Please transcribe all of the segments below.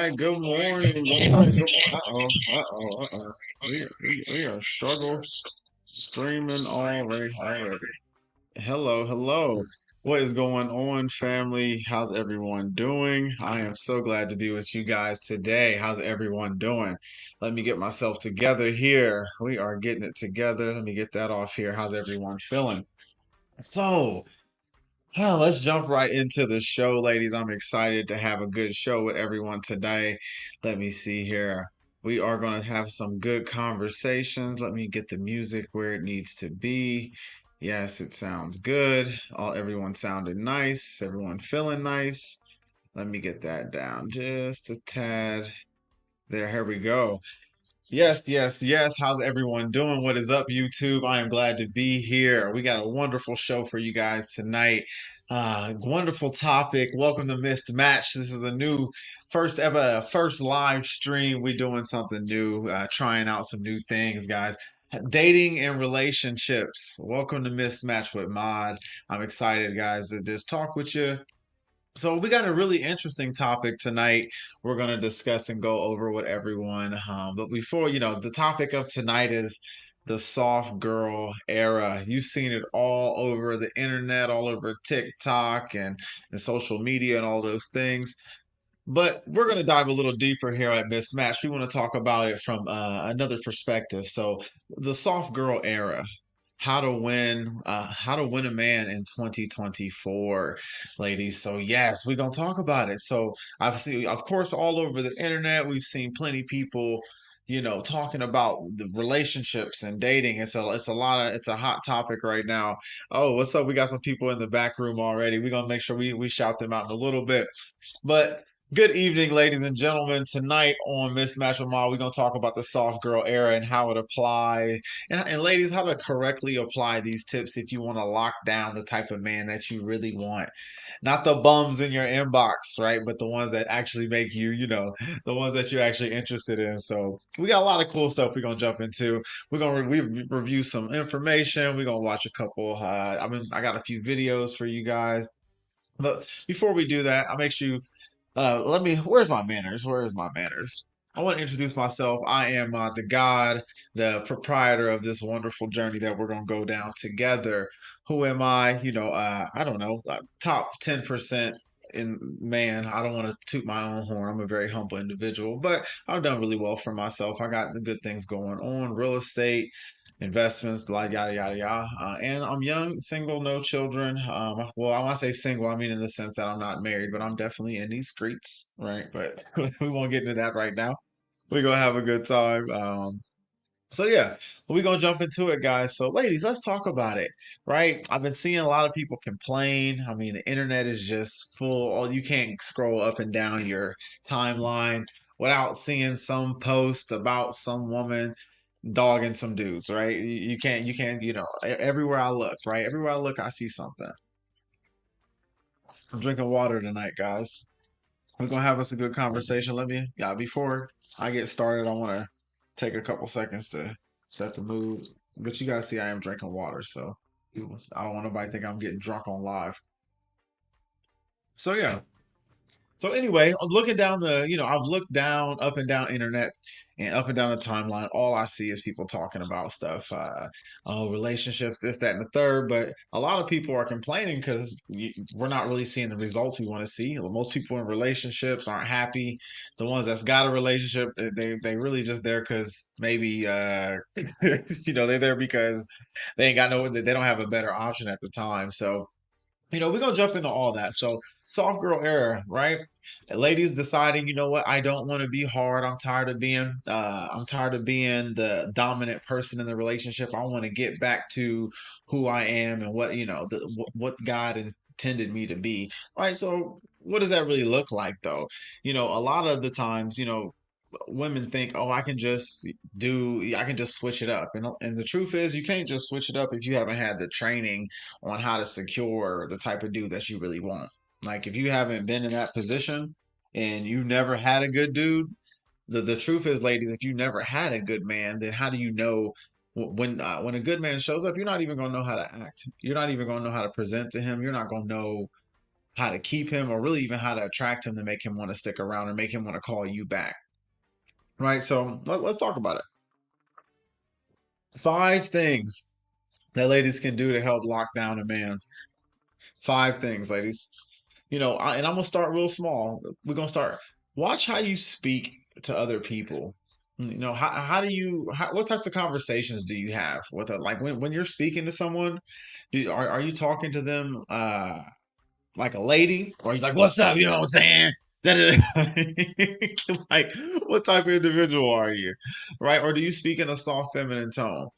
right. Good morning. Good morning. Uh-oh. Uh-oh. Uh-oh. We are streaming already. Hello, hello. What is going on, family? How's everyone doing? I am so glad to be with you guys today. How's everyone doing? Let me get myself together here. We are getting it together. Let me get that off here. How's everyone feeling? So, let's jump right into the show, ladies. I'm excited to have a good show with everyone today. Let me see here. We are going to have some good conversations. Let me get the music where it needs to be. Yes, it sounds good. Everyone sounded nice. Everyone feeling nice. Let me get that down just a tad. There, here we go. Yes, yes, yes. How's everyone doing? What is up, YouTube? I am glad to be here. We got a wonderful show for you guys tonight. Wonderful topic. Welcome to Missed Match. This is a new first ever first live stream. We doing something new, trying out some new things, guys. Dating and relationships. Welcome to Missed Match with Mod. I'm excited, guys, to just talk with you. So we got a really interesting topic tonight. We're going to discuss and go over with everyone. But before, the topic of tonight is the soft girl era. You've seen it all over the internet, all over TikTok and social media and all those things. But we're going to dive a little deeper here at Mismatch. We want to talk about it from another perspective. So the soft girl era, how to win a man in 2024, ladies. So yes, we're gonna talk about it. So I've seen, of course, all over the internet, we've seen plenty people, talking about the relationships and dating. It's a hot topic right now. Oh, what's up? We got some people in the back room already. We're gonna make sure we shout them out in a little bit. But good evening, ladies and gentlemen. Tonight on Mismatch with Ma, we're gonna talk about the soft girl era and how it applies, and ladies, how to correctly apply these tips if you want to lock down the type of man that you really want. Not the bums in your inbox, right? But the ones that actually make you, the ones that you're actually interested in. So we got a lot of cool stuff we're gonna jump into. We're gonna review some information. We're gonna watch a couple. I got a few videos for you guys. But before we do that, I make sure you where's my manners? Where's my manners? I want to introduce myself. I am the God, the proprietor of this wonderful journey that we're going to go down together. Who am I? I don't know, top 10% in man. I don't want to toot my own horn. I'm a very humble individual, but I've done really well for myself. I got the good things going on, real estate, investments, like yada yada yada. And I'm young, single, no children. Well, I want to say single, I mean in the sense that I'm not married, but I'm definitely in these streets, right? But we won't get into that right now. We're gonna have a good time. So yeah, we're gonna jump into it, guys. So ladies, let's talk about it, right? I've been seeing a lot of people complain. I mean, the internet is just full. Oh, you can't scroll up and down your timeline without seeing some post about some woman dogging some dudes, right? You can't, everywhere I look, right? Everywhere I look, I see something. I'm drinking water tonight, guys. We're gonna have us a good conversation. Before I get started, I want to take a couple seconds to set the mood. But you guys see, I am drinking water, so I don't want nobody to think I'm getting drunk on live. So yeah, so anyway, I'm looking down I've looked down, up and down internet and up and down the timeline. All I see is people talking about stuff, oh, relationships, this, that, and the third. But a lot of people are complaining because we're not really seeing the results we want to see. Most people in relationships aren't happy. The ones that's got a relationship, they really just there because maybe, they're there because they ain't got they don't have a better option at the time. So we're gonna jump into all that. So, soft girl era, right? Ladies deciding, you know what, I don't want to be hard. I'm tired of being the dominant person in the relationship. I want to get back to who I am and what God intended me to be. Right? So, what does that really look like though? A lot of the times, women think, oh, I can just switch it up. And the truth is, you can't just switch it up if you haven't had the training on how to secure the type of dude that you really want. Like if you haven't been in that position and you've never had a good dude, the truth is, ladies, if you never had a good man, then how do you know when a good man shows up? You're not even gonna know how to act. You're not even gonna know how to present to him. You're not gonna know how to keep him, or really even how to attract him to make him want to stick around or make him want to call you back. Right? So let's talk about it. 5 things that ladies can do to help lock down a man. 5 things, ladies. And I'm gonna start real small. We're gonna start. Watch how you speak to other people. How do what types of conversations do you have with like when you're speaking to someone? Are you talking to them like a lady, or are you like, what's up? You know what I'm saying? Like, what type of individual are you, right? Or do you speak in a soft, feminine tone?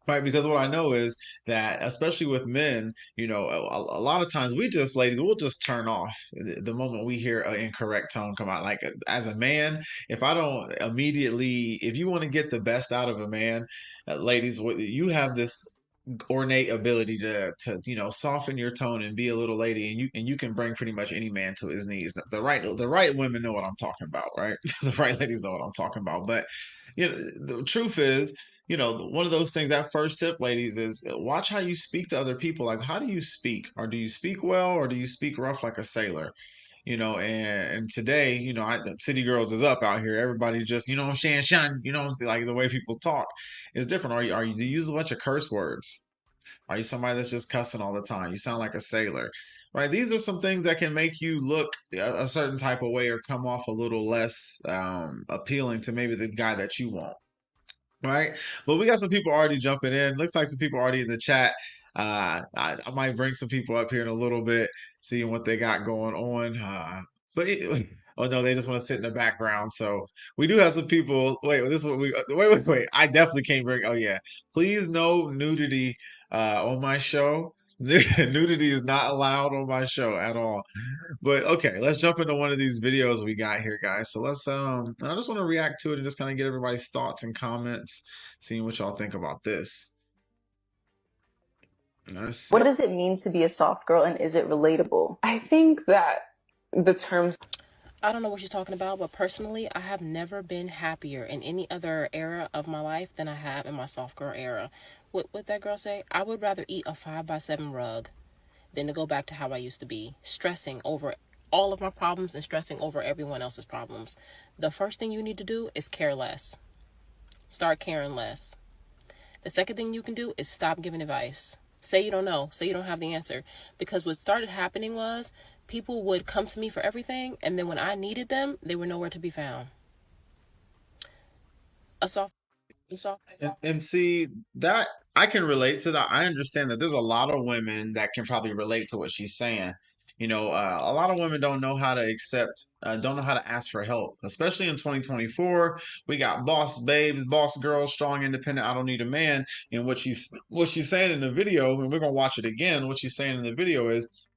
Right, because what I know is that, especially with men, a lot of times ladies, we'll just turn off the moment we hear an incorrect tone come out. Like, as a man, if I don't immediately, if you want to get the best out of a man, ladies, you have this ornate ability to soften your tone and be a little lady, and you can bring pretty much any man to his knees. The right women know what I'm talking about, right? The right ladies know what I'm talking about. But the truth is, one of those things, that first tip, ladies, is watch how you speak to other people. Like, how do you speak? Or do you speak well, or do you speak rough like a sailor? And today, city girls is up out here. Everybody just, what I'm saying, shun, what I'm saying, like the way people talk is different. Do you use a bunch of curse words? Are you somebody that's just cussing all the time? You sound like a sailor, right? These are some things that can make you look a certain type of way or come off a little less appealing to maybe the guy that you want. Right. But we got some people already jumping in. Looks like some people already in the chat. I might bring some people up here in a little bit, seeing what they got going on. Oh no, they just want to sit in the background. So we do have some people. Wait, this is what we wait. I definitely can't bring. Oh yeah, please no nudity on my show. Nudity is not allowed on my show at all. But okay, let's jump into one of these videos we got here, guys. So I just want to react to it and just kind of get everybody's thoughts and comments, seeing what y'all think about this. Let's see. What does it mean to be a soft girl, and is it relatable? I think that the terms. I don't know what you're talking about, but personally, I have never been happier in any other era of my life than I have in my soft girl era. What that girl say? I would rather eat a 5x7 rug than to go back to how I used to be, stressing over all of my problems and stressing over everyone else's problems. The first thing you need to do is care less. Start caring less. The second thing you can do is stop giving advice. Say you don't know. Say you don't have the answer. Because what started happening was people would come to me for everything, and then when I needed them, they were nowhere to be found. A soft. And see that I can relate to that. I understand that there's a lot of women that can probably relate to what she's saying. A lot of women don't know how to don't know how to ask for help, especially in 2024. We got boss babes, boss girls, strong, independent. I don't need a man. And what she's saying in the video, and we're gonna watch it again. What she's saying in the video is,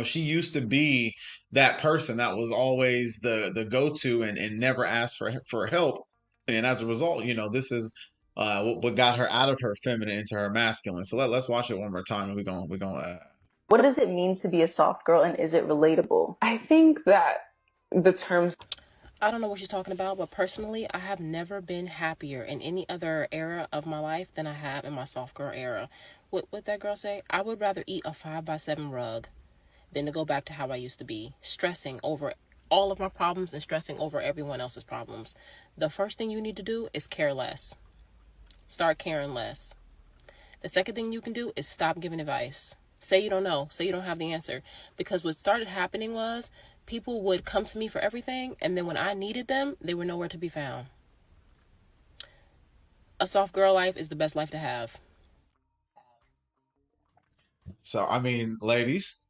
she used to be that person that was always the go-to and never asked for help. And as a result, this is what got her out of her feminine into her masculine. So let's watch it one more time, and we're gonna What does it mean to be a soft girl, and is it relatable? I think that the terms. I don't know what you're talking about, but personally, I have never been happier in any other era of my life than I have in my soft girl era. What that girl say? I would rather eat a 5x7 rug than to go back to how I used to be, stressing over all of my problems and stressing over everyone else's problems. The first thing you need to do is care less. Start caring less. The second thing you can do is stop giving advice. Say you don't know. Say you don't have the answer. Because what started happening was people would come to me for everything, and then when I needed them, they were nowhere to be found. A soft girl life is the best life to have. So I mean, ladies,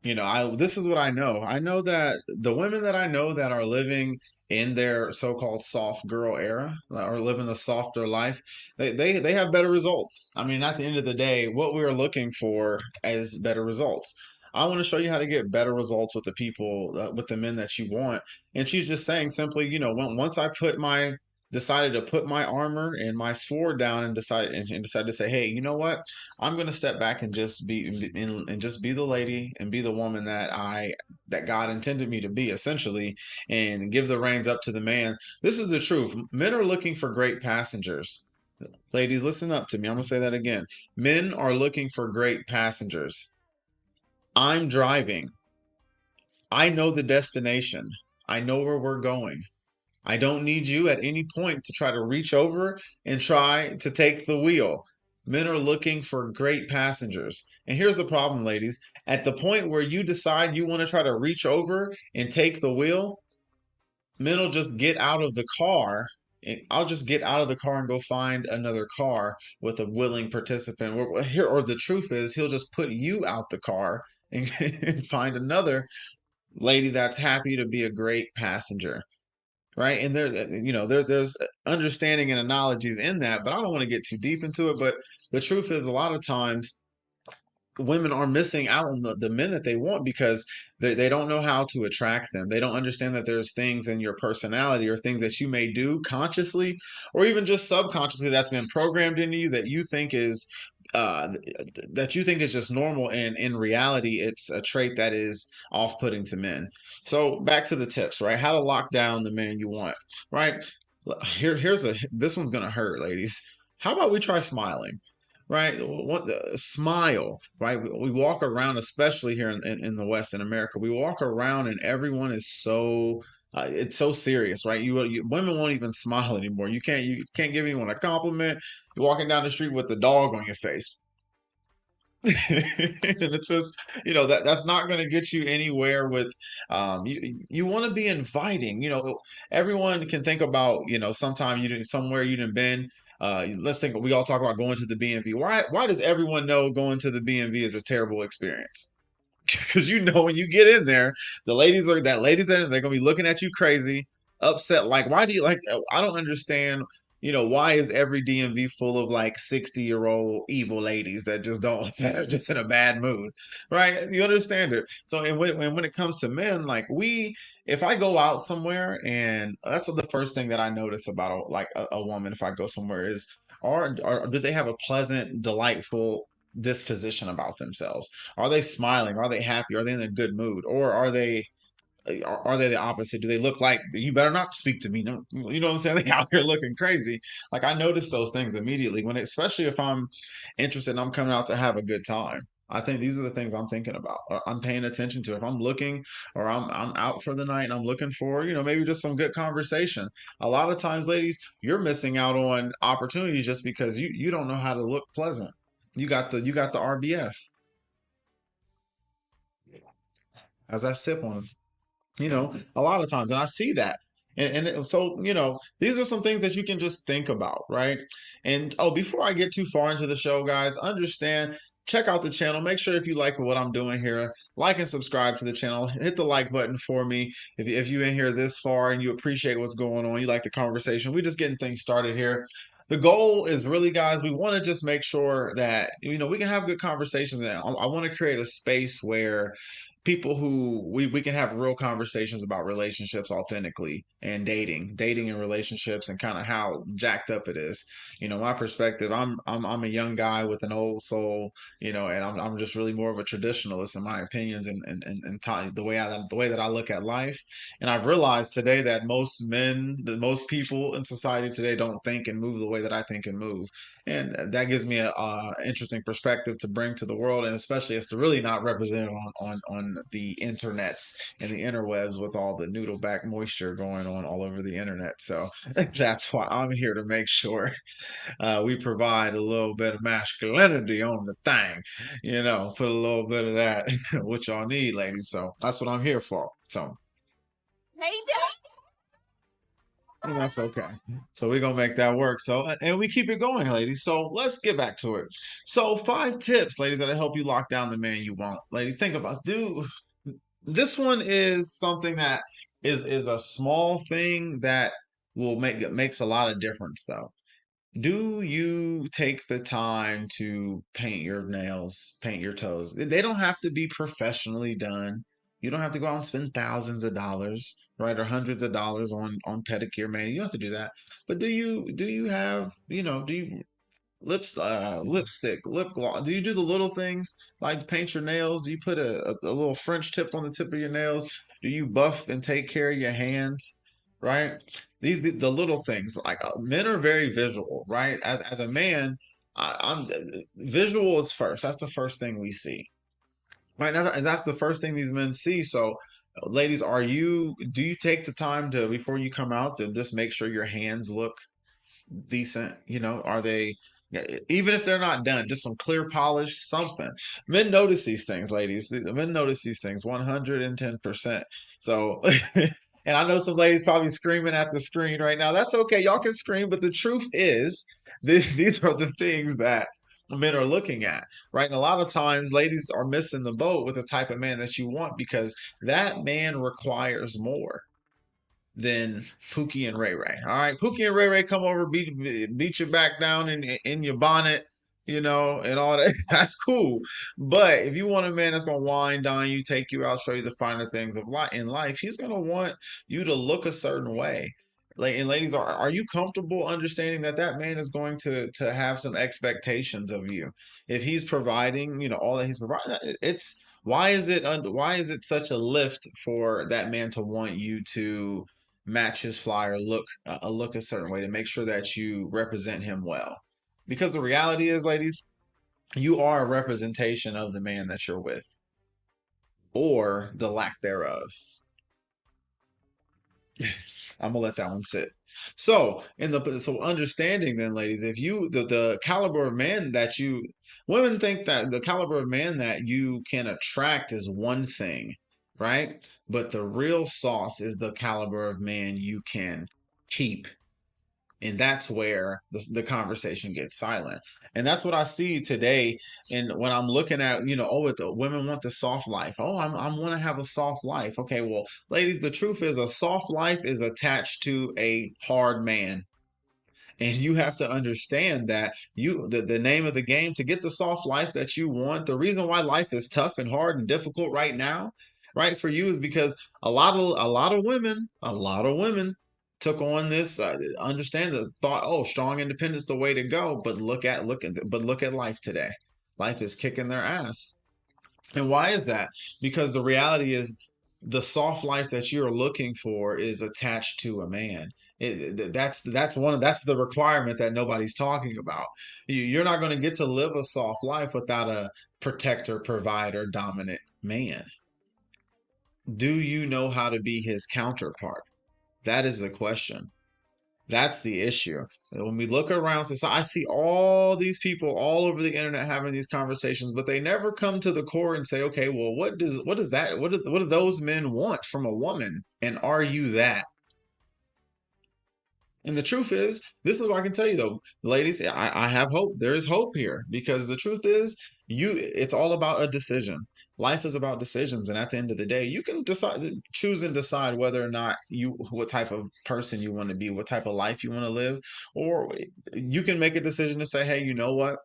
I this is what I know. I know that the women that I know that are living in their so-called soft girl era, or living a softer life, they have better results. I mean, at the end of the day, what we are looking for is better results. I want to show you how to get better results with the people, with the men that you want. And she's just saying simply, once I decided to put my armor and my sword down and decided to say, hey, you know what? I'm going to step back and just be the lady and be the woman that God intended me to be, essentially, and give the reins up to the man. This is the truth. Men are looking for great passengers. Ladies, listen up to me. I'm going to say that again. Men are looking for great passengers. I'm driving. I know the destination. I know where we're going. I don't need you at any point to try to reach over and try to take the wheel. Men are looking for great passengers. And here's the problem, ladies. At the point where you decide you want to try to reach over and take the wheel, men will just get out of the car. I'll just get out of the car and go find another car with a willing participant. Or the truth is, he'll just put you out the car and, and find another lady that's happy to be a great passenger, right? And there's understanding and analogies in that, but I don't want to get too deep into it. But the truth is, a lot of times women are missing out on the men that they want because they don't know how to attract them. They don't understand that there's things in your personality or things that you may do consciously or even just subconsciously that's been programmed into you that uh, you think is just normal, and in reality it's a trait that is off-putting to men. So back to the tips, right? How to lock down the man you want, right? This one's gonna hurt, ladies. How about we try smiling? Right? What the smile, right? We walk around, especially here in the West in America, we walk around and everyone is so it's so serious, right? Women won't even smile anymore. You can't give anyone a compliment. You're walking down the street with the dog on your face. And it's just, that's not going to get you anywhere with you want to be inviting. Everyone can think about, sometime you didn't somewhere you didn't been. Let's think, we all talk about going to the BMV. Why does everyone know going to the BMV is a terrible experience? Because when you get in there, that ladies there, they're gonna be looking at you crazy, upset. Like, why do you like? I don't understand. Why is every DMV full of like 60-year-old evil ladies that just don't, that are just in a bad mood, right? You understand it. So, and when it comes to men, like if I go out somewhere, and that's the first thing that I notice about a woman if I go somewhere is, do they have a pleasant, delightful disposition about themselves? Are they smiling? Are they happy? Are they in a good mood? Or are they the opposite? Do they look like you better not speak to me? No, you know what I'm saying? They out here looking crazy. Like, I notice those things immediately especially if I'm interested and I'm coming out to have a good time. I think these are the things I'm thinking about. Or I'm paying attention to. If I'm looking, or I'm out for the night and I'm looking for, maybe just some good conversation. A lot of times, ladies, you're missing out on opportunities just because you don't know how to look pleasant. You got the RBF as I sip on them. A lot of times, and I see that. So, these are some things that you can just think about, right? And oh, before I get too far into the show, guys, understand, check out the channel. Make sure, if you like what I'm doing here, like and subscribe to the channel. Hit the like button for me. If you're in here this far and you appreciate what's going on, you like the conversation, we're just getting things started here. The goal is really, guys, we want to just make sure that, we can have good conversations. And I want to create a space where people who we can have real conversations about relationships authentically, and dating and relationships, and kind of how jacked up it is. My perspective, I'm a young guy with an old soul, and I'm just really more of a traditionalist in my opinions, and the way that I look at life. And I've realized today that most people in society today don't think and move the way that I think and move. And that gives me a interesting perspective to bring to the world, and especially it's to really not represented on the internets and the interwebs with all the noodle back moisture going on all over the internet. So that's why I'm here, to make sure we provide a little bit of masculinity on the thing, put a little bit of that what y'all need, ladies. So that's what I'm here for. So and that's okay. So we're gonna make that work. So, and we keep it going, ladies. So let's get back to it. So 5 tips, ladies, that'll help you lock down the man you want. Ladies, think about, dude. This one is something that is a small thing that makes a lot of difference, though. Do you take the time to paint your nails, paint your toes? They don't have to be professionally done. You don't have to go out and spend thousands of dollars, right, or hundreds of dollars on pedicure, man. You don't have to do that. But do you have, do you lipstick, lip gloss? Do you do the little things like paint your nails? Do you put a little French tip on the tip of your nails? Do you buff and take care of your hands? Right? The little things, like men are very visual, right? As a man, I'm visual is first. That's the first thing we see, right? That's the first thing these men see. So Ladies, do you take the time to, before you come out, to just make sure your hands look decent? You know, are they, yeah, even if they're not done, just some clear polish, something. Men notice these things, ladies. The men notice these things 110%. So, and I know some ladies probably screaming at the screen right now. That's okay. Y'all can scream, but the truth is, these are the things that men are looking at, right? And a lot of times, ladies are missing the boat with the type of man that you want, because that man requires more than Pookie and Ray Ray. All right, Pookie and Ray Ray come over, beat you back down in your bonnet, you know, and all that. That's cool. But if you want a man that's gonna wine down you, take you out, show you the finer things of life in life, he's gonna want you to look a certain way. Like, and ladies, are you comfortable understanding that that man is going to have some expectations of you? If he's providing, you know, all that he's providing, it's why is it such a lift for that man to want you to match his flyer, look a certain way, to make sure that you represent him well? Because the reality is, ladies, you are a representation of the man that you're with, or the lack thereof. I'm gonna let that one sit. So, so understanding then, ladies, if you the caliber of man that you, women think that the caliber of man that you can attract is one thing, right? But the real sauce is the caliber of man you can keep, and that's where the conversation gets silent. And that's what I see today. And when I'm looking at, you know, oh, the women want the soft life. Oh, I want to have a soft life. Okay, well, ladies, the truth is, a soft life is attached to a hard man. And you have to understand that the name of the game to get the soft life that you want, the reason why life is tough and hard and difficult right now, right, for you, is because a lot of women took on this, understand the thought, oh, strong independence the way to go. But look at life today. Life is kicking their ass. And why is that? Because the reality is, the soft life that you're looking for is attached to a man. That's the requirement that nobody's talking about. You're not going to get to live a soft life without a protector, provider, dominant man. Do you know how to be his counterpart? That is the question. That's the issue. When we look around society, I see all these people all over the internet having these conversations, but they never come to the core and say, okay, well, what do those men want from a woman? And are you that? And the truth is, this is what I can tell you though, ladies, I have hope. There is hope here, because the truth is, it's all about a decision. Life is about decisions. And at the end of the day, you can choose and decide whether or not what type of person you want to be, what type of life you want to live. Or you can make a decision to say, hey, you know what?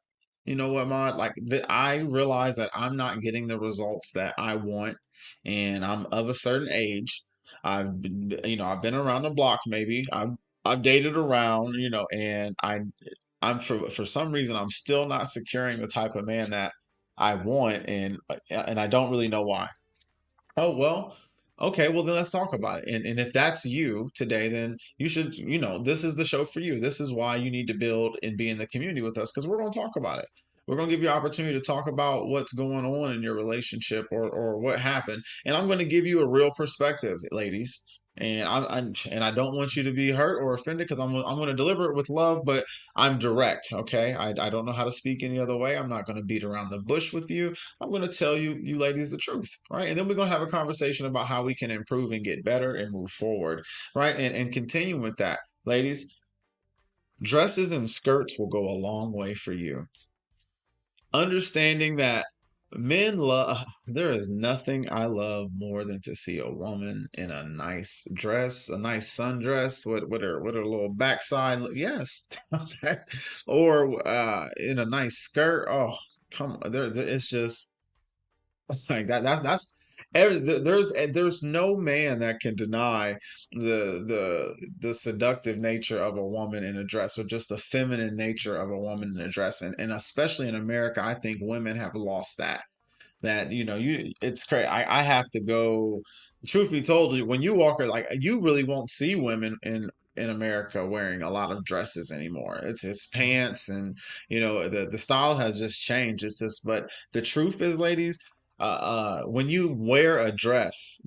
You know what, Maud? I realize that I'm not getting the results that I want, and I'm of a certain age. I've been around the block. Maybe I've dated around, you know, and I'm for some reason I'm still not securing the type of man that I want, and I don't really know why. Oh, well, okay, well then let's talk about it. And if that's you today, then you should, you know, this is the show for you. This is why you need to build and be in the community with us, because we're going to talk about it. We're going to give you an opportunity to talk about what's going on in your relationship, or what happened. And I'm going to give you a real perspective, ladies. And I don't want you to be hurt or offended, because I'm going to deliver it with love, but I'm direct. Okay, I don't know how to speak any other way. I'm not going to beat around the bush with you. I'm going to tell you ladies the truth, right? And then we're going to have a conversation about how we can improve and get better and move forward, right? And continue with that, ladies. Dresses and skirts will go a long way for you. Understanding that men love, there is nothing I love more than to see a woman in a nice dress, a nice sundress with her little backside. Yes, or in a nice skirt. Oh, come on, it's just. It's like that's there's no man that can deny the seductive nature of a woman in a dress, or just the feminine nature of a woman in a dress. And especially in America, I think women have lost that, you know, it's crazy. I have to go, truth be told, when you walk, like, you really won't see women in America wearing a lot of dresses anymore. It's pants, and you know, the style has just changed. It's just, but the truth is, ladies, when you wear a dress,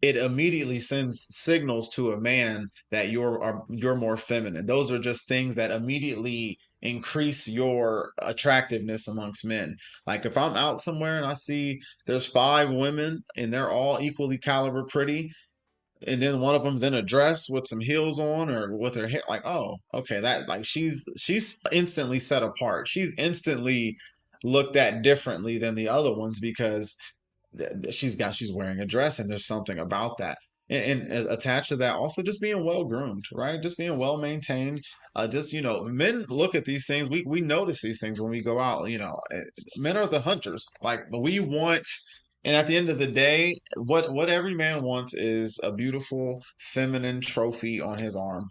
it immediately sends signals to a man that you're more feminine. Those are just things that immediately increase your attractiveness amongst men. Like if I'm out somewhere and I see there's five women and they're all equally caliber pretty, and then one of them's in a dress with some heels on or with her hair, like, oh, okay, that like she's instantly set apart. She's instantly looked at differently than the other ones because she's wearing a dress and there's something about that. And attached to that, also just being well groomed, right? Just being well maintained. Just men look at these things. We notice these things when we go out. Men are the hunters. Like we want, and at the end of the day, what every man wants is a beautiful feminine trophy on his arm.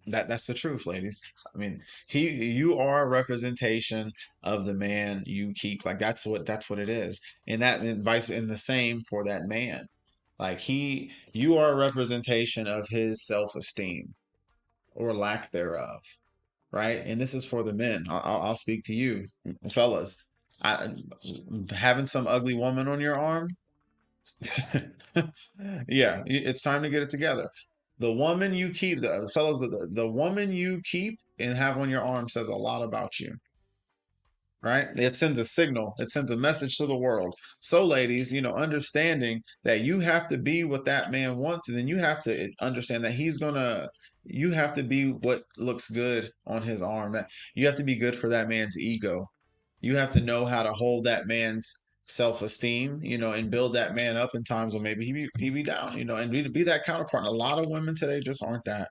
That's the truth, ladies. I mean, you are a representation of the man you keep. Like that's what it is. And vice and the same for that man. Like you are a representation of his self-esteem or lack thereof, right? And this is for the men. I'll speak to you, fellas. I, having some ugly woman on your arm, yeah, it's time to get it together. The woman you keep, the fellas, the woman you keep and have on your arm says a lot about you, right? It sends a signal, it sends a message to the world. So, ladies, understanding that you have to be what that man wants, and then you have to understand that you have to be what looks good on his arm. That you have to be good for that man's ego. You have to know how to hold that man's self-esteem, and build that man up in times when maybe he be down, and be that counterpart. And a lot of women today just aren't that,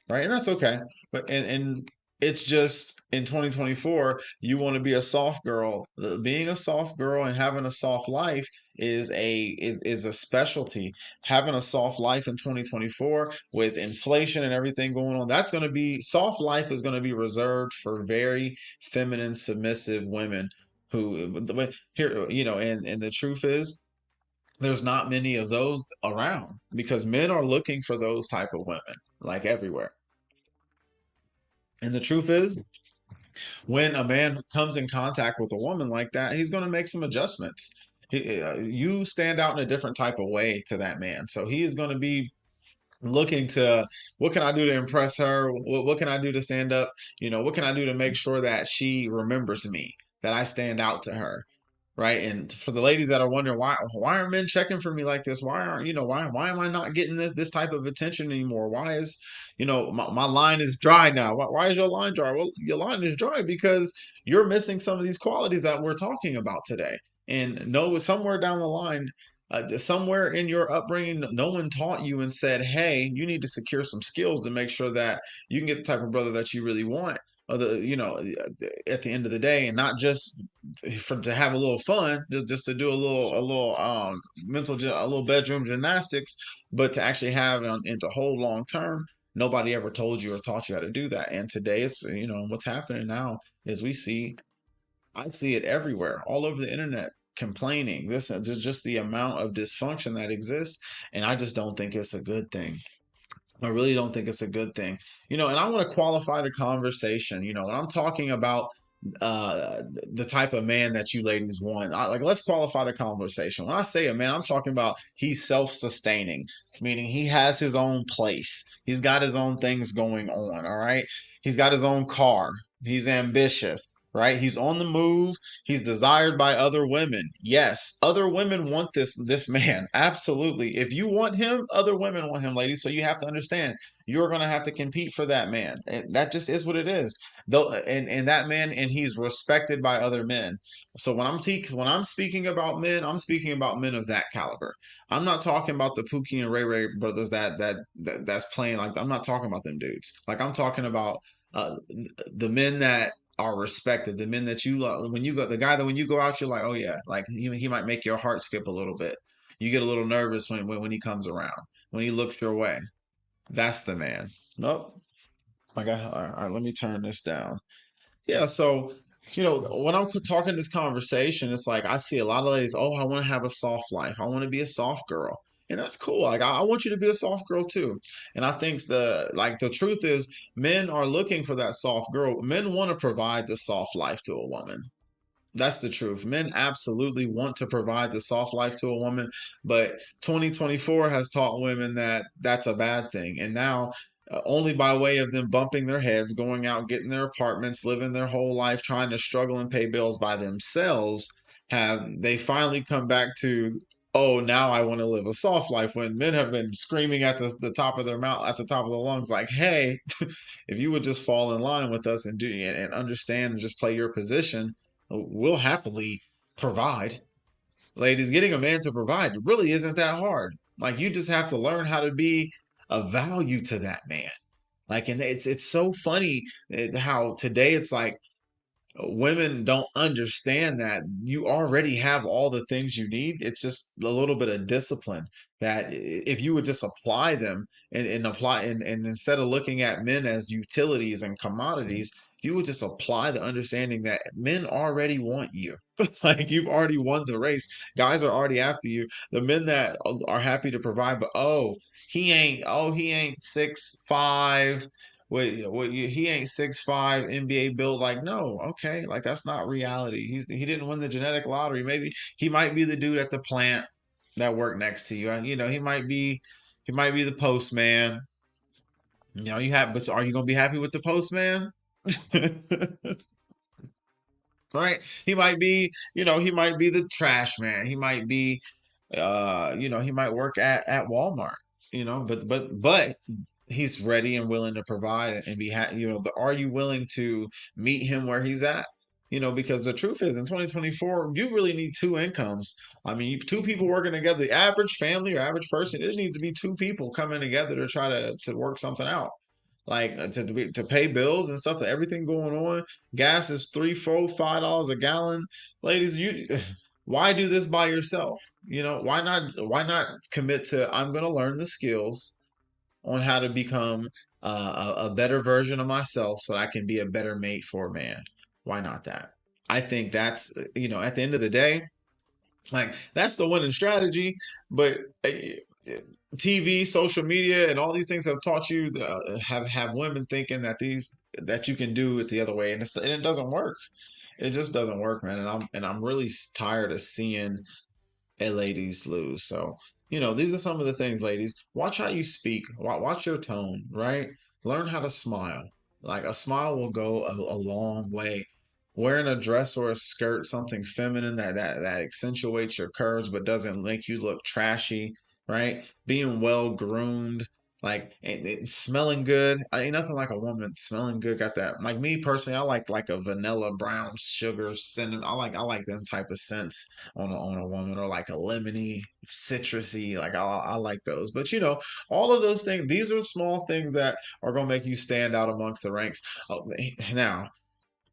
right? And that's okay. But and it's just in 2024, you want to be a soft girl. Being a soft girl and having a soft life is a specialty. Having a soft life in 2024 with inflation and everything going on, that's going to be soft life is going to be reserved for very feminine, submissive women who here, and the truth is there's not many of those around because men are looking for those type of women like everywhere. And the truth is, when a man comes in contact with a woman like that, he's going to make some adjustments. You stand out in a different type of way to that man. So he is going to be looking to what can I do to impress her? What can I do to stand up? What can I do to make sure that she remembers me, that I stand out to her? Right. And for the ladies that are wondering why are men checking for me like this? Why aren't why am I not getting this type of attention anymore? Why is my line is dry now? Why is your line dry? Well, your line is dry because you're missing some of these qualities that we're talking about today. And no, somewhere down the line, somewhere in your upbringing, no one taught you and said, "Hey, you need to secure some skills to make sure that you can get the type of brother that you really want." Or at the end of the day, and not just to have a little fun, just to do a little a little bedroom gymnastics, but to actually have and to hold long term. Nobody ever told you or taught you how to do that. And today, it's what's happening now is I see it everywhere, all over the internet, complaining. This just the amount of dysfunction that exists, and I just don't think it's a good thing. I really don't think it's a good thing. And I want to qualify the conversation. When I'm talking about the type of man that you ladies want, let's qualify the conversation. When I say a man, I'm talking about he's self-sustaining, meaning he has his own place. He's got his own things going on, all right? He's got his own car. He's ambitious, right? He's on the move. He's desired by other women. Yes, other women want this man. Absolutely. If you want him, other women want him, ladies. So you have to understand you're going to have to compete for that man. And that just is what it is. Though and that man and he's respected by other men. So when I'm speaking about men, I'm speaking about men of that caliber. I'm not talking about the Pookie and Ray Ray brothers that's playing like I'm not talking about them dudes. Like I'm talking about uh, the men that are respected, the men that you love. When you go, the guy that when you go out, you're like, oh yeah, like he might make your heart skip a little bit. You get a little nervous when he comes around, when he looks your way. That's the man. Nope. Like, all right, let me turn this down. Yeah, so when I'm talking this conversation, it's like I see a lot of ladies, oh, I want to have a soft life. I want to be a soft girl. And that's cool. Like I want you to be a soft girl too. And I think the truth is men are looking for that soft girl. Men want to provide the soft life to a woman. That's the truth. Men absolutely want to provide the soft life to a woman, but 2024 has taught women that that's a bad thing. And now, only by way of them bumping their heads, going out, getting their apartments, living their whole life, trying to struggle and pay bills by themselves, have they finally come back to, oh, now I want to live a soft life, when men have been screaming at the top of their mouth, at the top of their lungs, like, hey, if you would just fall in line with us and do and understand and just play your position, we'll happily provide. Ladies, getting a man to provide really isn't that hard. Like, you just have to learn how to be of value to that man. Like, and it's so funny how today it's like women don't understand that you already have all the things you need. It's just a little bit of discipline that if you would just apply them and apply and instead of looking at men as utilities and commodities, if you would just apply the understanding that men already want you. Like, you've already won the race. Guys are already after you. The men that are happy to provide, but he ain't 6'5". He ain't 6'5", NBA build. Like, no, okay, like that's not reality. He didn't win the genetic lottery. Maybe he might be the dude at the plant that worked next to you. He might be the postman. But are you gonna be happy with the postman? Right? He might be the trash man. He might be, he might work at Walmart. But he's ready and willing to provide and be but are you willing to meet him where he's at? Because the truth is, in 2024 you really need two incomes. I mean, two people working together, the average family or average person, it needs to be two people coming together to try to work something out, like to pay bills and stuff, everything going on. Gas is three, four, $5 a gallon. Ladies, why do this by yourself? Why not commit to, I'm going to learn the skills on how to become a better version of myself so that I can be a better mate for a man. Why not that? I think that's, at the end of the day, like, that's the winning strategy. But TV, social media, and all these things have taught you, have women thinking that you can do it the other way, and it doesn't work. It just doesn't work, man. And I'm really tired of seeing ladies lose. So, these are some of the things, ladies. Watch how you speak. Watch your tone, right? Learn how to smile. Like, a smile will go a long way. Wearing a dress or a skirt, something feminine that accentuates your curves but doesn't make you look trashy, right? Being well groomed, like, and smelling good. Ain't nothing like a woman smelling good. Got that? Like, me personally, I like a vanilla, brown sugar, cinnamon. I like them type of scents on a woman, or like a lemony, citrusy. Like, I like those. But all of those things. These are small things that are gonna make you stand out amongst the ranks. Oh, now,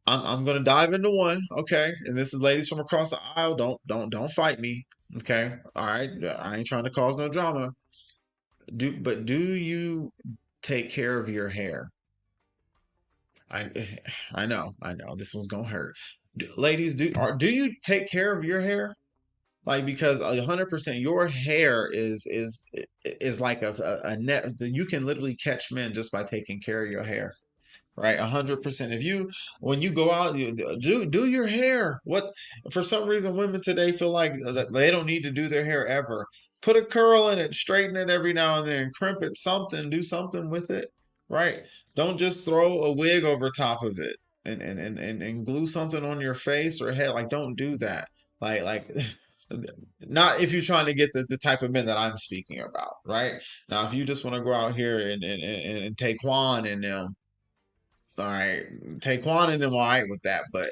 I'm gonna dive into one, okay? And this is ladies from across the aisle. Don't fight me, okay? All right, I ain't trying to cause no drama. Do you take care of your hair? I I know this one's gonna hurt. Ladies, do you take care of your hair? Like, because 100% your hair is like a net. You can literally catch men just by taking care of your hair. Right, 100%. When you go out, you do your hair. What, for some reason, women today feel like that they don't need to do their hair ever. Put a curl in it, straighten it every now and then, crimp it, something, do something with it. Right? Don't just throw a wig over top of it and glue something on your face or head. Like, don't do that. Like not if you're trying to get the type of men that I'm speaking about, right? Now, if you just want to go out here and take Quan and all right, Taquan and them all right with that, but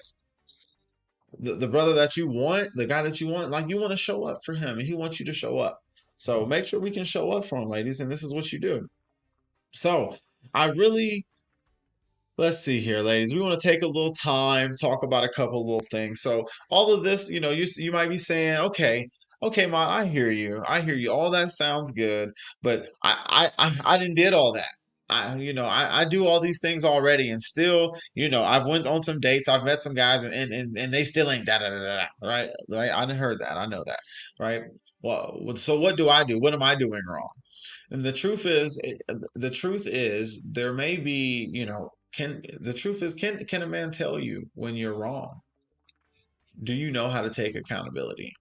the brother that you want, the guy that you want, like, you want to show up for him, and he wants you to show up. So make sure we can show up for him, ladies, and this is what you do. So I really let's see here, ladies. We want to take a little time, talk about a couple little things. So all of this, you might be saying, okay, Ma, I hear you. All that sounds good, but I didn't did all that. I do all these things already, and still, I've went on some dates, I've met some guys, and they still ain't da da da da, da, right? Right? I done heard that, I know that, right? Well, so what do I do? What am I doing wrong? And the truth is, there may be, can the truth is, can a man tell you when you're wrong? Do you know how to take accountability?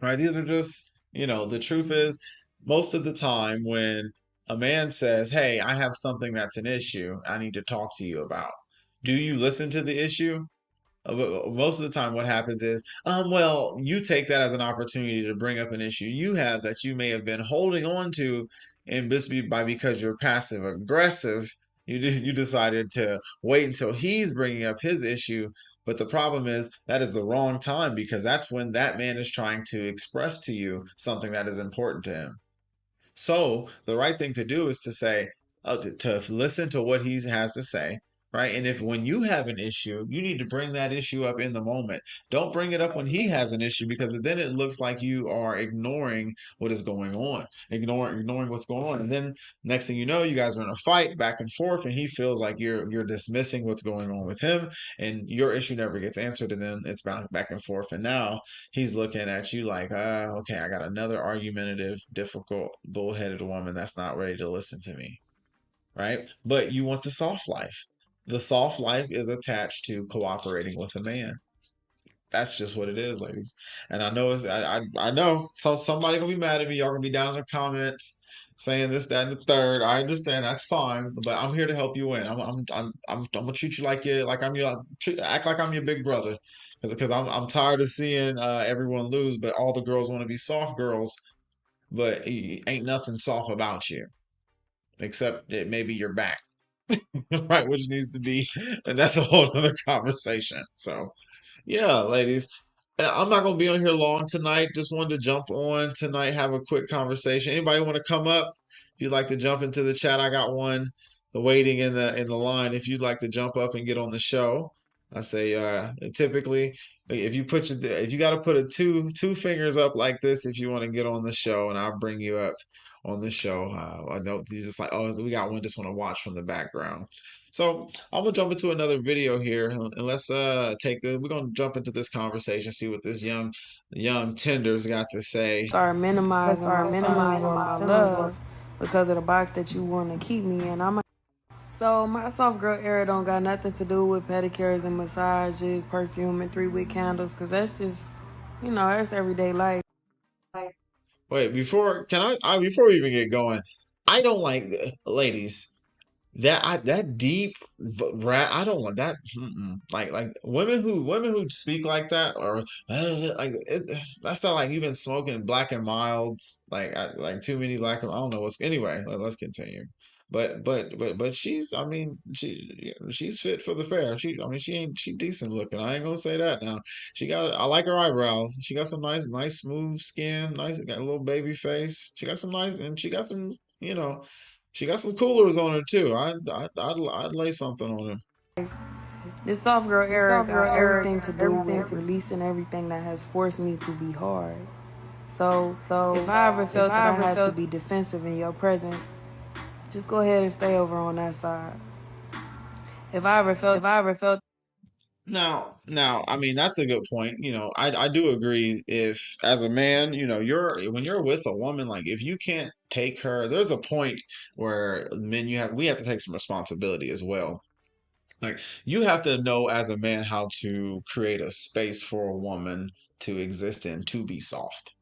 Right? These are just, the truth is, most of the time when a man says, "Hey, I have something that's an issue I need to talk to you about," do you listen to the issue? But most of the time, what happens is, well, you take that as an opportunity to bring up an issue you have that you may have been holding on to, and because you're passive aggressive, you decided to wait until he's bringing up his issue. But the problem is the wrong time because that's when that man is trying to express to you something that is important to him. So the right thing to do is to say, to listen to what he has to say, right? And if when you have an issue, you need to bring that issue up in the moment. Don't bring it up when he has an issue because then it looks like you are ignoring what is going on, ignoring what's going on. And then next thing you know, you guys are in a fight back and forth, and he feels like you're dismissing what's going on with him, and your issue never gets answered, and then it's back and forth. And now he's looking at you like, okay, I got another argumentative, difficult, bullheaded woman that's not ready to listen to me, right? But you want the soft life. The soft life is attached to cooperating with a man. That's just what it is, ladies. And I know I know. So somebody gonna be mad at me. Y'all gonna be down in the comments saying this, that, and the third. I understand. That's fine. But I'm here to help you win. I'm gonna treat you like I'm your act like I'm your big brother. Because I'm tired of seeing everyone lose. But all the girls want to be soft girls. But ain't nothing soft about you except that maybe your back, right? Which needs to be, and that's a whole other conversation. So. Yeah, ladies. I'm not gonna be on here long tonight. Just wanted to jump on tonight, have a quick conversation. Anybody want to come up? If you'd like to jump into the chat, I got one waiting in the line. If you'd like to jump up and get on the show, I say typically if you got to put a two fingers up like this if you want to get on the show, and I'll bring you up on the show. I know these just like, oh, we got one just want to watch from the background. So I'm gonna jump into another video here, and let's we're gonna jump into this conversation, see what this young tender's got to say. Start minimizing my feelings or my love because of the box that you want to keep me in. So my soft girl era don't got nothing to do with pedicures and massages, perfume, and 3-wick candles, because that's just, that's everyday life. Wait, before we even get going, I don't like ladies. That deep rat, I don't want that. Like women who speak like that, or like that's not like you've been smoking Black and Milds, like too many Black and I don't know what's anyway. Let's continue. But she's, I mean, she's fit for the fair. She decent looking. I ain't gonna say that now. I like her eyebrows. She got some nice smooth skin. Got a little baby face. She got some nice, and she got some, she got some coolers on her too. I'd lay something on her. This soft girl era got everything to do with releasing everything that has forced me to be hard. So if I ever felt that I had to be defensive in your presence, just go ahead and stay over on that side. If I ever felt Now, I mean that's a good point. I do agree. If as a man, when you're with a woman, like if you can't take her, there's a point where men we have to take some responsibility as well. Like you have to know as a man how to create a space for a woman to exist in to be soft.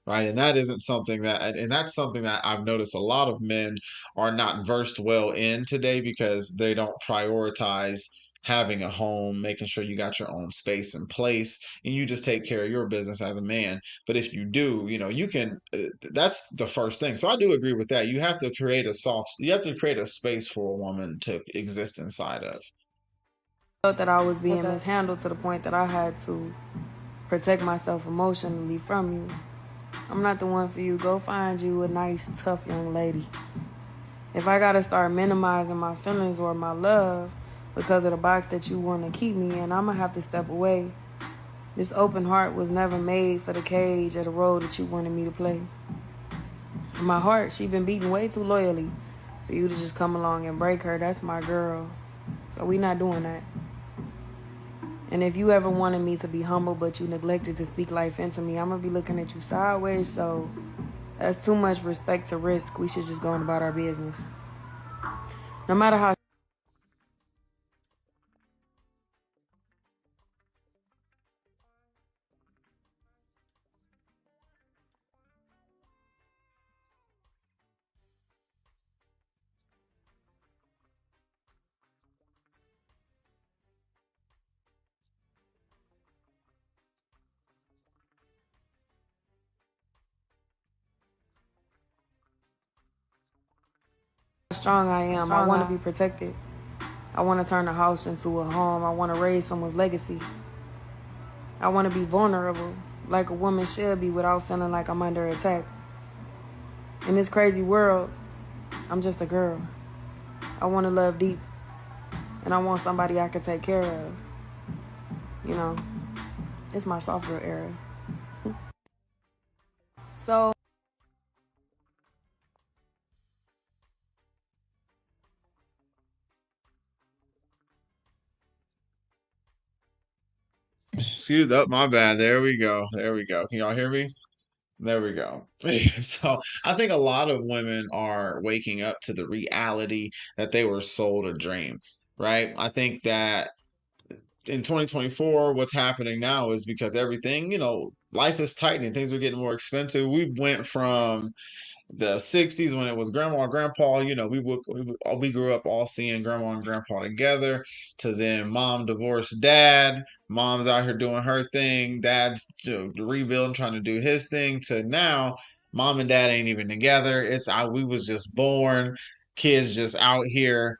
Right. And that's something that I've noticed a lot of men are not versed well in today because they don't prioritize having a home, making sure you got your own space and place, and you just take care of your business as a man. But if you do, you can, that's the first thing. So I do agree with that. You have to create a space for a woman to exist inside of. felt that I was being mishandled to the point that I had to protect myself emotionally from you. I'm not the one for you. Go find you a nice, tough young lady. If I gotta start minimizing my feelings or my love because of the box that you want to keep me in, I'm gonna have to step away. This open heart was never made for the cage or the role that you wanted me to play. My heart, she been beating way too loyally for you to just come along and break her. That's my girl. So we not doing that. And if you ever wanted me to be humble but you neglected to speak life into me, I'm gonna be looking at you sideways. So that's too much respect to risk. We should just go on about our business. No matter how strong I am. I want to be protected. I want to turn the house into a home. I want to raise someone's legacy. I want to be vulnerable, like a woman should be, without feeling like I'm under attack. In this crazy world, I'm just a girl. I want to love deep, and I want somebody I can take care of. You know, it's my soft girl era. So Excuse up, my bad. There we go. There we go. Can y'all hear me? There we go. So I think a lot of women are waking up to the reality that they were sold a dream, right? I think that in 2024, what's happening now is because everything, life is tightening, things are getting more expensive. We went from the 60s when it was grandma and grandpa, we grew up all seeing grandma and grandpa together, to then mom divorced dad, mom's out here doing her thing, dad's rebuilding, trying to do his thing, to now mom and dad ain't even together. We was just born, kids just out here,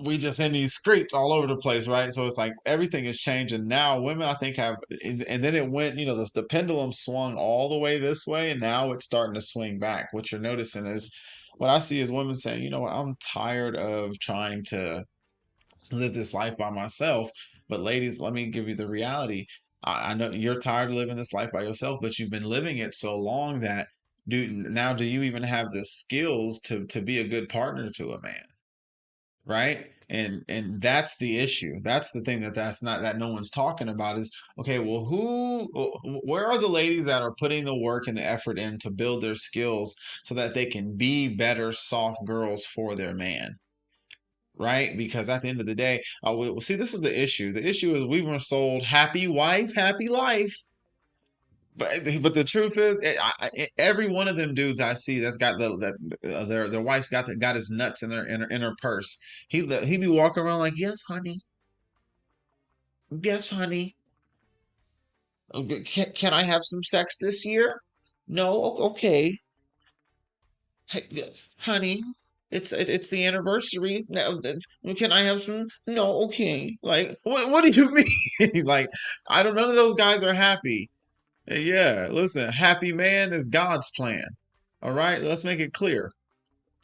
we just in these streets all over the place, right? So it's like everything is changing now. Women, I think, and then it went, the pendulum swung all the way this way, and now it's starting to swing back. What you're noticing is, what I see is women saying, you know what, I'm tired of trying to live this life by myself. But ladies, let me give you the reality. I know you're tired of living this life by yourself, but you've been living it so long that, do you even have the skills to be a good partner to a man? Right? And that's the issue. That's the thing that's not, that no one's talking about is, okay, well, where are the ladies that are putting the work and the effort in to build their skills so that they can be better soft girls for their man? Right? Because at the end of the day, see, this is the issue. The issue is we were sold happy wife, happy life. But the truth is, every one of them dudes I see that's got their wife's got his nuts in her purse. He be walking around like, yes, honey, yes, honey. Okay, can I have some sex this year? No, okay. Hey, honey, it's the anniversary. Now, can I have some? No, okay. Like, what do you mean? Like, I don't. None of those guys are happy. Yeah, listen, happy man is God's plan. All right, let's make it clear.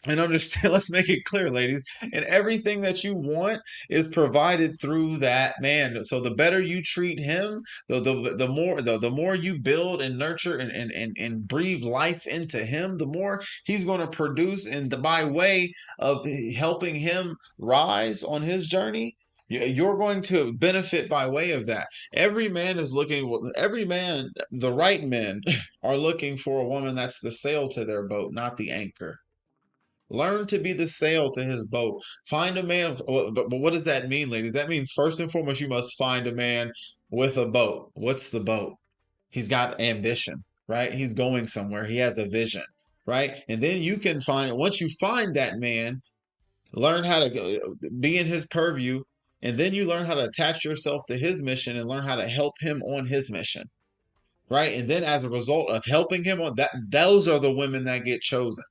And understand, let's make it clear, ladies. And everything that you want is provided through that man. So the better you treat him, the more you build and nurture and breathe life into him, the more he's going to produce. And by way of helping him rise on his journey, you're going to benefit by way of that. Every man is looking, every man, the right men are looking for a woman that's the sail to their boat, not the anchor. Learn to be the sail to his boat. Find a man. But what does that mean, ladies? That means first and foremost, you must find a man with a boat. What's the boat? He's got ambition, right? He's going somewhere. He has a vision, right? And then you can once you find that man, learn how to be in his purview. And then you learn how to attach yourself to his mission and learn how to help him on his mission, right? And then as a result of helping him on that, those are the women that get chosen.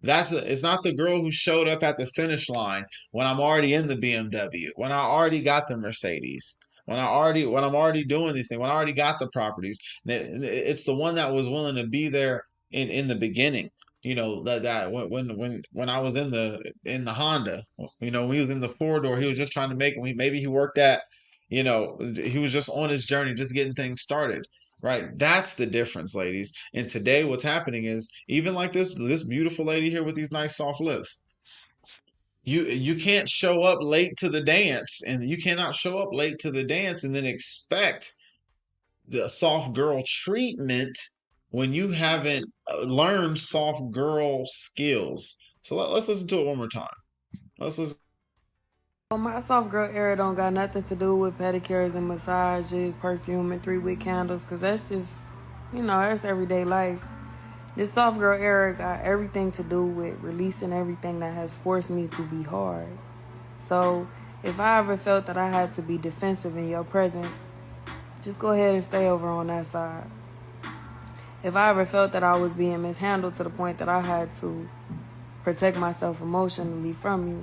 It's not the girl who showed up at the finish line when I'm already in the BMW, when I already got the Mercedes, when I'm already doing these things, when I already got the properties. It's the one that was willing to be there in the beginning. That when I was in the Honda, when he was in the 4-door, he was just trying to make it. Maybe he worked at, he was just on his journey, just getting things started. Right. That's the difference, ladies. And today what's happening is, even like this beautiful lady here with these nice soft lips. You can't show up late to the dance, and you cannot show up late to the dance and then expect the soft girl treatment when you haven't learned soft girl skills. So let's listen to it one more time. Let's listen. Well, my soft girl era don't got nothing to do with pedicures and massages, perfume, and 3-wick candles, because that's just, that's everyday life. This soft girl era got everything to do with releasing everything that has forced me to be hard. So if I ever felt that I had to be defensive in your presence, just go ahead and stay over on that side. If I ever felt that I was being mishandled to the point that I had to protect myself emotionally from you.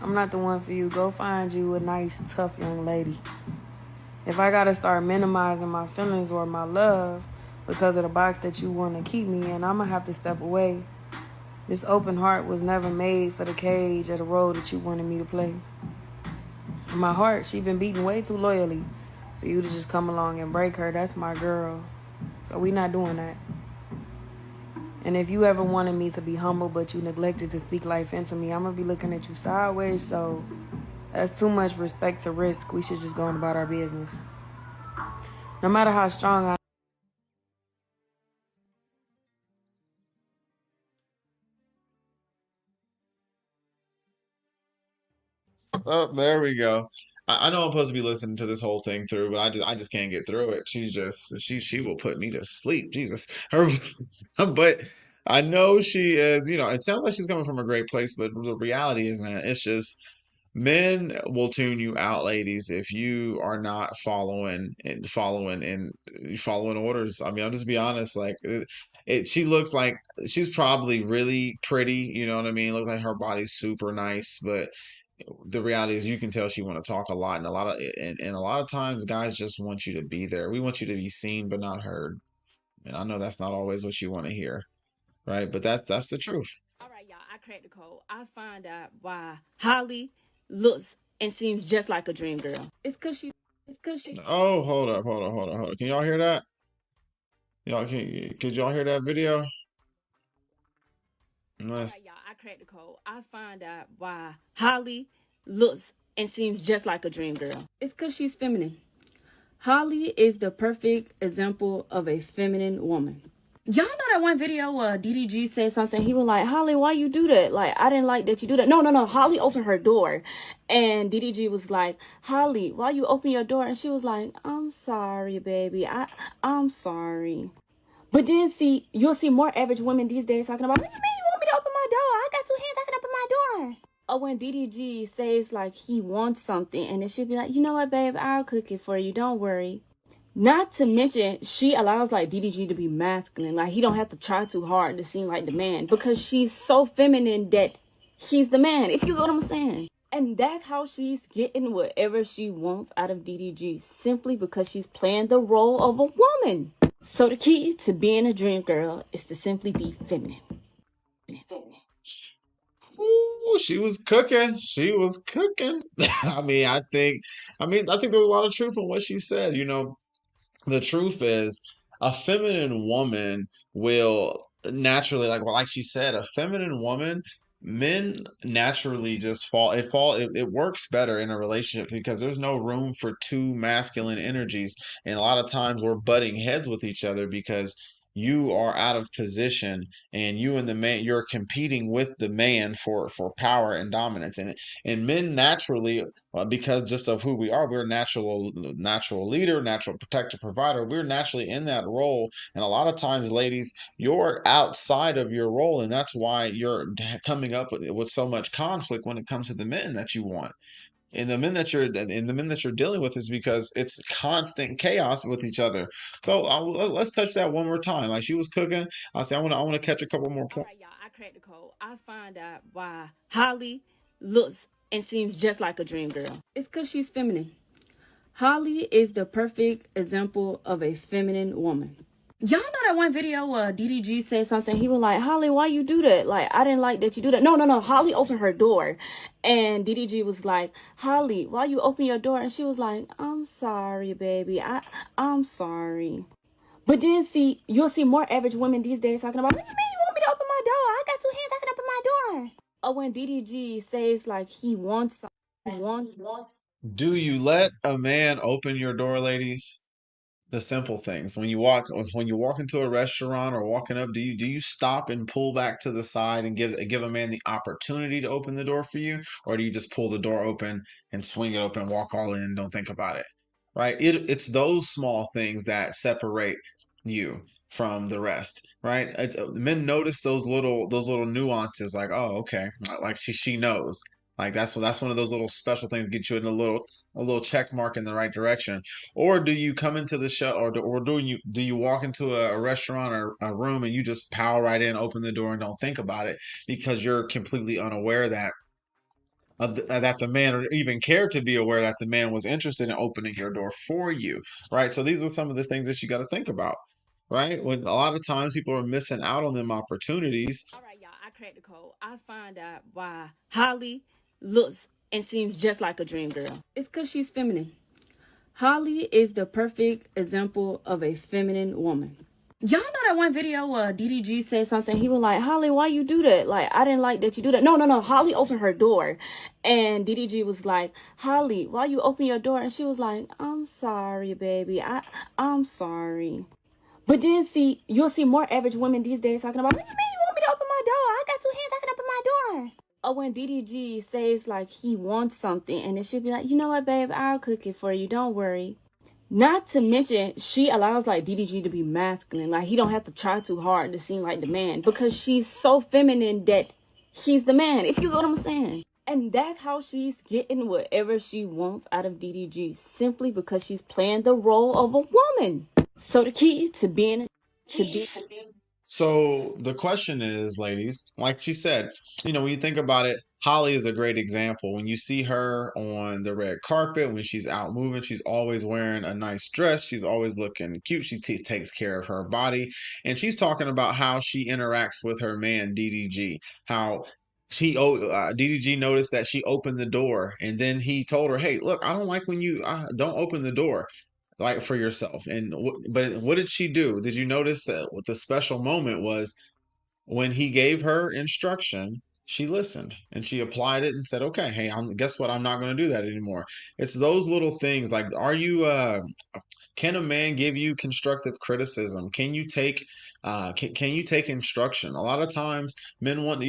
I'm not the one for you. Go find you a nice, tough young lady. If I gotta start minimizing my feelings or my love because of the box that you want to keep me in, I'm gonna have to step away. This open heart was never made for the cage or the role that you wanted me to play. My heart, she been beating way too loyally for you to just come along and break her. That's my girl. So we not doing that. And if you ever wanted me to be humble but you neglected to speak life into me, I'm gonna be looking at you sideways. So that's too much respect to risk. We should just go on about our business. No matter how strong I Oh, there we go. I know I'm supposed to be listening to this whole thing through, but I just can't get through it. She will put me to sleep. Jesus. Her but I know she is, it sounds like she's coming from a great place, but the reality is, man, it's just men will tune you out, ladies, if you are not following orders. I mean, I'll just be honest, like she looks like she's probably really pretty, you know what I mean? Looks like her body's super nice, but the reality is you can tell she want to talk a lot, and a lot of times guys just want you to be there. We want you to be seen but not heard. And I know that's not always what you want to hear, right? But that's the truth. All right, y'all, I cracked the code. I find out why Holly looks and seems just like a dream girl. It's cause she. Oh, hold up. Can y'all hear that? Could y'all hear that video? All Let's, right, y'all, I cracked the code. I find out why Holly looks and seems just like a dream girl. It's cause she's feminine. Holly is the perfect example of a feminine woman. Y'all know that one video where DDG said something? He was like, Holly, why you do that? Like, I didn't like that you do that. No. Holly opened her door. And DDG was like, Holly, why you open your door? And she was like, I'm sorry, baby. I'm sorry. But then you'll see more average women these days talking about, what do you mean you want me to open my door? I got 2 hands, I can open my door. Or when DDG says like he wants something and then she'll be like, you know what, babe, I'll cook it for you. Don't worry. Not to mention, she allows like DDG to be masculine. Like he don't have to try too hard to seem like the man because she's so feminine that he's the man, if you know what I'm saying. And that's how she's getting whatever she wants out of DDG, simply because she's playing the role of a woman. So the key to being a dream girl is to simply be feminine. ooh, she was cooking. She was cooking. I think there was a lot of truth in what she said. The truth is a feminine woman will naturally, like she said, a feminine woman, men naturally just it works better in a relationship because there's no room for two masculine energies, and a lot of times we're butting heads with each other because you are out of position, and you and the man, you're competing with the man for power and dominance, and men naturally, because just of who we are, we're natural leader, natural protector, provider. We're naturally in that role, and a lot of times, ladies, you're outside of your role, and that's why you're coming up with so much conflict when it comes to the men that you want. And the men that you're dealing with is because it's constant chaos with each other. So let's touch that one more time. Like she was cooking. I say I want to catch a couple more All points. right, y'all, I cracked the code. I find out why Holly looks and seems just like a dream girl. It's because she's feminine. Holly is the perfect example of a feminine woman. Y'all know that one video where DDG said something? He was like, Holly, why you do that? Like, I didn't like that you do that. No. Holly opened her door. And DDG was like, Holly, why you open your door? And she was like, I'm sorry, baby. I'm sorry. But then you'll see more average women these days talking about, what do you mean you want me to open my door? I got 2 hands, I can open my door. Or when DDG says like he wants something, Do you let a man open your door, ladies? The simple things. When you walk into a restaurant or walking up, do you stop and pull back to the side and give a man the opportunity to open the door for you, or do you just pull the door open and swing it open, walk all in, and don't think about it? Right? It's those small things that separate you from the rest, right? Men notice those little nuances, like, oh, okay, like she knows. Like that's one of those little special things get you in a little check mark in the right direction. Or do you come into the show, or do you walk into a restaurant or a room and you just power right in, open the door, and don't think about it because you're completely unaware that the man, or even cared to be aware that the man was interested in opening your door for you, right? So these are some of the things that you got to think about, right? When a lot of times people are missing out on them opportunities. All right, y'all, I cracked the code. I find out why Holly looks and seems just like a dream girl. It's because she's feminine. Holly is the perfect example of a feminine woman. Y'all know that one video where DDG said something? He was like, Holly, why you do that? Like, I didn't like that you do that. No. Holly opened her door. And DDG was like, Holly, why you open your door? And she was like, I'm sorry, baby. I'm sorry. But then you'll see more average women these days talking about, what do you mean you want me to open my door? I got 2 hands, I can open my door. Or when DDG says like he wants something, and then she'll be like, you know what, babe, I'll cook it for you. Don't worry. Not to mention, she allows like DDG to be masculine. Like he don't have to try too hard to seem like the man because she's so feminine that he's the man, if you know what I'm saying. And that's how she's getting whatever she wants out of DDG, simply because she's playing the role of a woman. So the key to being So the question is, ladies, like she said, when you think about it, Holly is a great example. When you see her on the red carpet, when she's out moving, she's always wearing a nice dress. She's always looking cute. She takes care of her body. And she's talking about how she interacts with her man, DDG, how DDG noticed that she opened the door, and then he told her, hey, look, I don't like when you don't open the door like for yourself. But what did she do? Did you notice that what the special moment was when he gave her instruction? She listened and she applied it and said, okay, hey, guess what, I'm not going to do that anymore. It's those little things. Like, can a man give you constructive criticism? Can you take can you take instruction? A lot of times men want,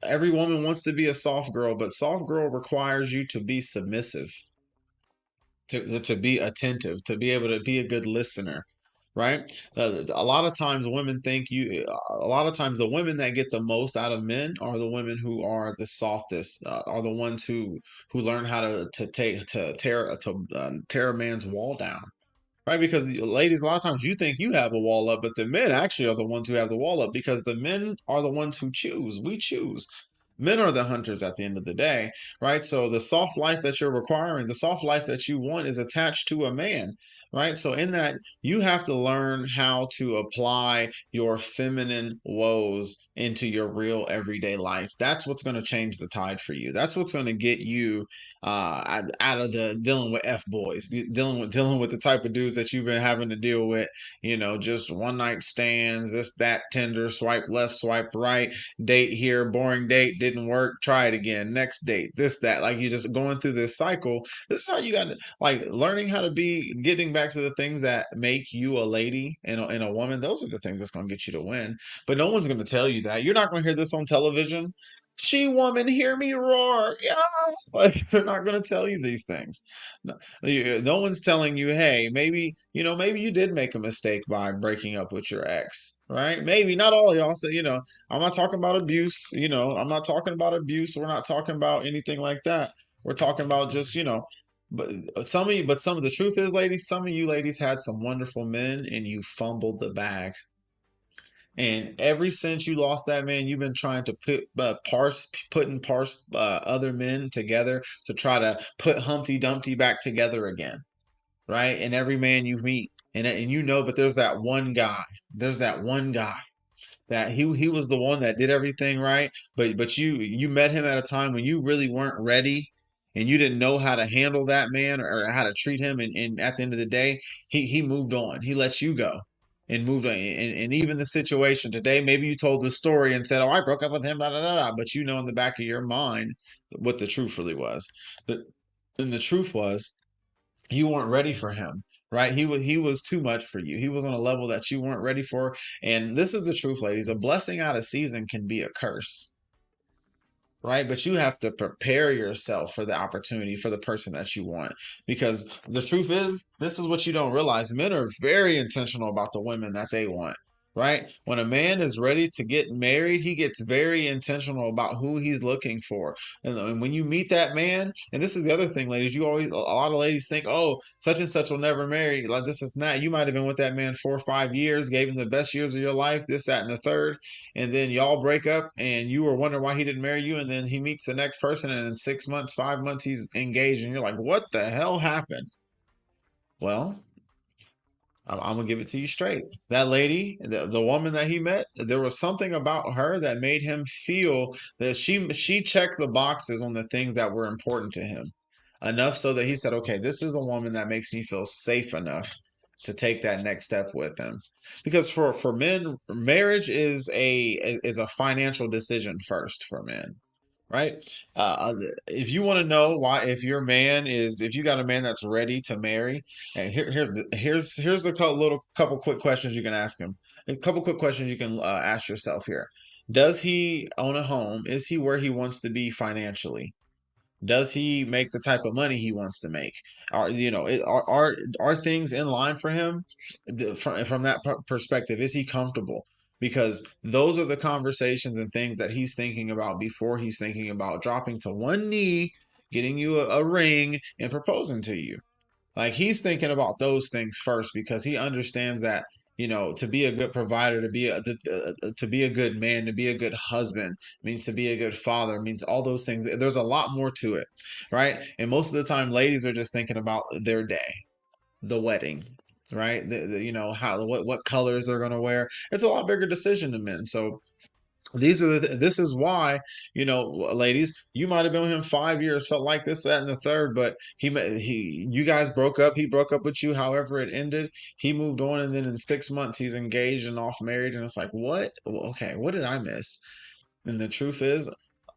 every woman wants to be a soft girl, but soft girl requires you to be submissive, to be attentive, to be able to be a good listener, right? A lot of times women think a lot of times the women that get the most out of men are the women who are the softest, are the ones who learn how to tear a man's wall down. Right, because ladies, a lot of times you think you have a wall up, but the men actually are the ones who have the wall up because the men are the ones who choose. We choose. Men are the hunters at the end of the day, right? So the soft life that you're requiring, the soft life that you want is attached to a man, right? So in that, you have to learn how to apply your feminine woes into your real everyday life. That's what's going to change the tide for you. That's what's going to get you out of the dealing with F boys, dealing with the type of dudes that you've been having to deal with, just one night stands, this, that, Tinder, swipe left, swipe right, date here, boring date, didn't work, try it again, next date, this, that. Like, you're just going through this cycle. This is how you got to, like, learning how to be, getting back to the things that make you a lady and a woman. Those are the things that's going to get you to win. But no one's going to tell you that. You're not going to hear this on television. She woman, hear me roar. Yeah. Like, they're not going to tell you these things. No one's telling you, hey, maybe you did make a mistake by breaking up with your ex, right? Maybe not all of y'all say, I'm not talking about abuse, I'm not talking about abuse. We're not talking about anything like that. We're talking about just, but some of the truth is, ladies, some of you ladies had some wonderful men and you fumbled the bag. And ever since you lost that man, you've been trying to parse other men together to try to put Humpty Dumpty back together again, right? And every man you meet, but there's that one guy. There's that one guy that he was the one that did everything right, but you met him at a time when you really weren't ready. And you didn't know how to handle that man or how to treat him. And at the end of the day, he moved on. He let you go and moved on. And even the situation today, maybe you told the story and said, oh, I broke up with him, blah, blah, blah, blah. But in the back of your mind what the truth really was. And the truth was you weren't ready for him, right? He was too much for you. He was on a level that you weren't ready for. And this is the truth, ladies. A blessing out of season can be a curse, right? But you have to prepare yourself for the opportunity, for the person that you want. Because the truth is, this is what you don't realize. Men are very intentional about the women that they want. right? When a man is ready to get married, he gets very intentional about who he's looking for. And when you meet that man, and this is the other thing, ladies, you always, a lot of ladies think, oh, such and such will never marry. Like, this is not, you might have been with that man 4 or 5 years, gave him the best years of your life, this, that, and the third. And then y'all break up and you were wondering why he didn't marry you. And then he meets the next person, and in 6 months, 5 months, he's engaged. And you're like, what the hell happened? Well, I'm gonna give it to you straight. That lady, the woman that he met, there was something about her that made him feel that she checked the boxes on the things that were important to him, enough so that he said, "Okay, this is a woman that makes me feel safe enough to take that next step with him." Because for men, marriage is a financial decision first for men, right? If you want to know why, if you got a man that's ready to marry, and here's a couple quick questions you can ask him. A couple quick questions you can ask yourself here. Does he own a home? Is he where he wants to be financially? Does he make the type of money he wants to make? Are things in line for him from that perspective? Is he comfortable? Because those are the conversations and things that he's thinking about before he's thinking about dropping to one knee, getting you a ring, and proposing to you. Like, he's thinking about those things first because he understands that, to be a good provider, to be a good man, to be a good husband means to be a good father, means all those things. There's a lot more to it, right? And most of the time, ladies are just thinking about their day, the wedding, right? How what colors they're gonna wear. It's a lot bigger decision to men. So this is why, ladies, you might have been with him 5 years, felt like this, that, and the third, but you guys broke up. He broke up with you, however it ended. He moved on, and then in 6 months, he's engaged and off married, and it's like, what? Okay, what did I miss? And the truth is,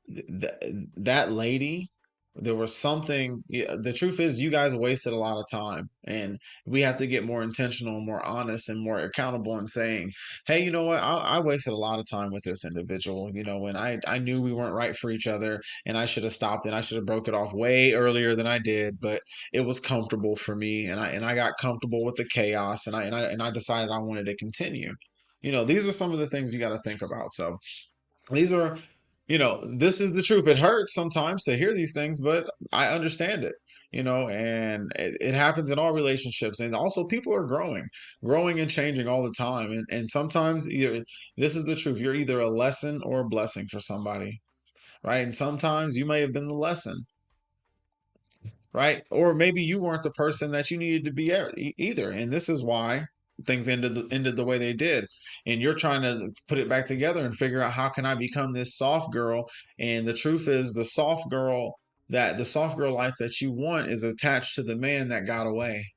that lady, there was something. The truth is, you guys wasted a lot of time, and we have to get more intentional, more honest, and more accountable in saying, hey, you know what, I wasted a lot of time with this individual, when I knew we weren't right for each other, and I should have stopped, and I should have broke it off way earlier than I did, but it was comfortable for me, and I got comfortable with the chaos, and I decided I wanted to continue. These are some of the things you got to think about. So these are, this is the truth. It hurts sometimes to hear these things, but I understand it, and it happens in all relationships. And also, people are growing and changing all the time. And sometimes, this is the truth. You're either a lesson or a blessing for somebody, right? And sometimes you may have been the lesson, right? Or maybe you weren't the person that you needed to be either. And this is why things ended the way they did. And you're trying to put it back together and figure out, how can I become this soft girl? And the truth is, the soft girl life that you want is attached to the man that got away.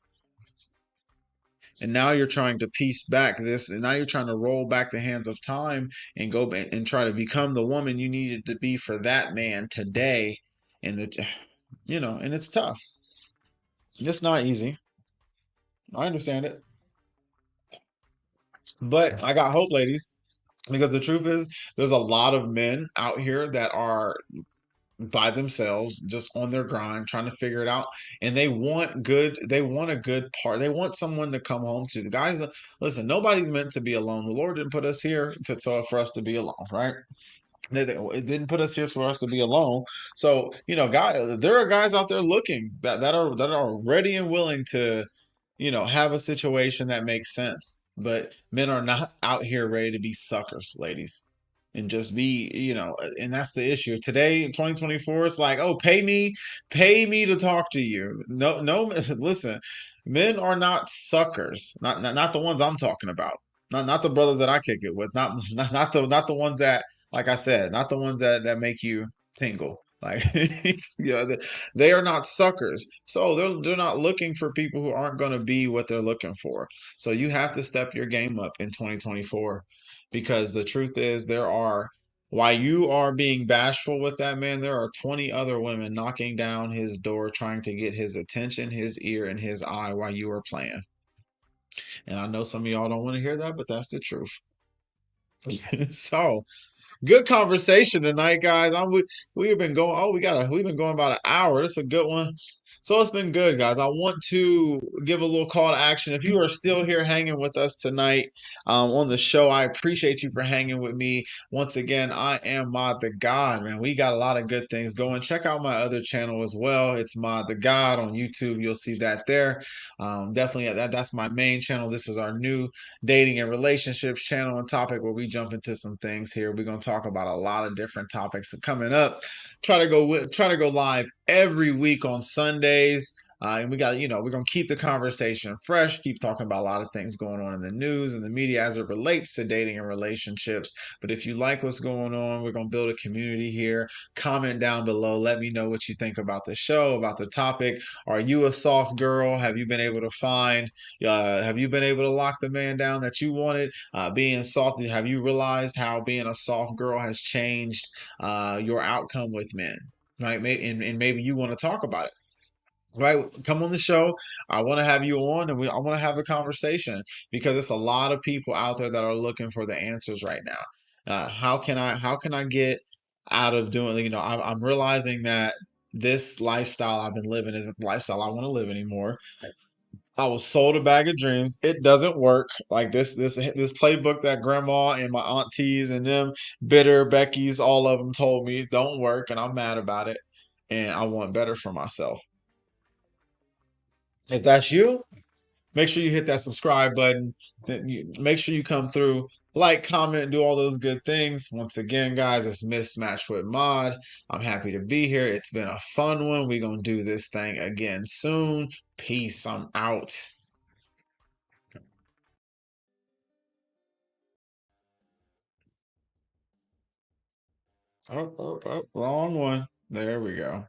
And now you're trying to piece back this, and now you're trying to roll back the hands of time and go back and try to become the woman you needed to be for that man today. And and it's tough. It's not easy. I understand it. But I got hope, ladies, because the truth is, there's a lot of men out here that are by themselves, just on their grind, trying to figure it out. And they want a good part. They want someone to come home to. The guys, listen, nobody's meant to be alone. The Lord didn't put us here for us to be alone, right? It didn't put us here for us to be alone. So, guys, there are guys out there looking that are ready and willing to, have a situation that makes sense. But men are not out here ready to be suckers, ladies, and just be, and that's the issue today, 2024. It's like, oh, pay me to talk to you. No, no, listen, men are not suckers. Not the ones I'm talking about. Not the brothers that I kick it with. Not the ones that, like I said, not the ones that make you tingle. Like, they are not suckers. So they're not looking for people who aren't going to be what they're looking for. So you have to step your game up in 2024, because the truth is, while you are being bashful with that man, there are 20 other women knocking down his door trying to get his attention, his ear, and his eye while you are playing. And I know some of y'all don't want to hear that, but that's the truth. So, good conversation tonight, guys. We've been going. We've been going about an hour. That's a good one. So it's been good, guys. I want to give a little call to action. If you are still here hanging with us tonight on the show, I appreciate you for hanging with me. Once again, I am Mod the God, man. We got a lot of good things going. Check out my other channel as well. It's Mod the God on YouTube. You'll see that there. Definitely, that's my main channel. This is our new dating and relationships channel and topic where we jump into some things here. We're going to talk about a lot of different topics coming up. Try to go live every week on Sundays. And we got, we're going to keep the conversation fresh, keep talking about a lot of things going on in the news and the media as it relates to dating and relationships. But if you like what's going on, we're going to build a community here. Comment down below. Let me know what you think about the show, about the topic. Are you a soft girl? Have you been able to have you been able to lock the man down that you wanted? Being soft, have you realized how being a soft girl has changed your outcome with men? Right. And maybe you want to talk about it. Right, come on the show. I want to have you on, and I want to have a conversation because it's a lot of people out there that are looking for the answers right now. How can I get out of doing? I'm realizing that this lifestyle I've been living isn't the lifestyle I want to live anymore. I was sold a bag of dreams. It doesn't work. Like this playbook that grandma and my aunties and them bitter Becky's, all of them told me don't work, and I'm mad about it. And I want better for myself. If that's you, make sure you hit that subscribe button. Make sure you come through, like, comment, and do all those good things. Once again, guys, it's Mismatch with Mod. I'm happy to be here. It's been a fun one. We're going to do this thing again soon. Peace. I'm out. Wrong one. There we go.